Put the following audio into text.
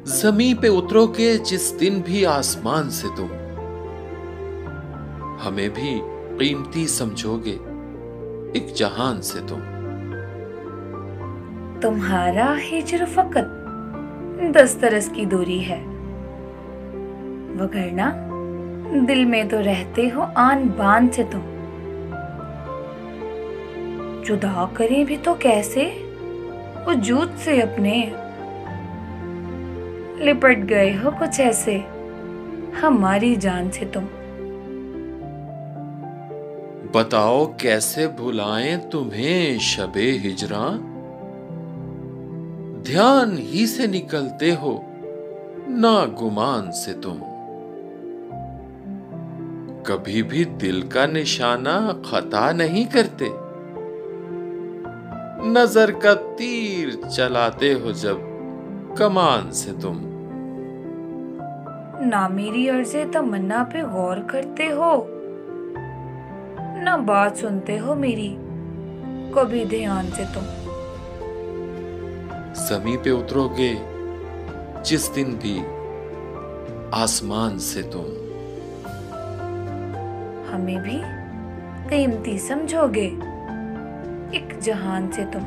जमीन पे उतरोगे जिस दिन भी आसमान से तुम, हमें भी कीमती समझोगे एक जहान से तुम। तुम्हारा हिज्र फकत 10 बरस की दूरी है, वगरना दिल में तो रहते हो आन बान से तुम। जुदा करें भी तो कैसे वजूद से अपने, लिपट गए हो कुछ ऐसे हमारी जान से तुम। बताओ कैसे भुलाएं तुम्हें शबे हिजरा, ध्यान ही से निकलते हो ना गुमान से तुम। कभी भी दिल का निशाना खता नहीं करते, नजर का तीर चलाते हो जब कमान से तुम। ना मेरी अर्ज़े तमन्ना पे गौर करते हो, ना बात सुनते हो मेरी कभी ध्यान से तुम। ज़मीं पे उतरोगे जिस दिन भी आसमान से तुम, हमें भी कीमती समझोगे एक जहान से तुम।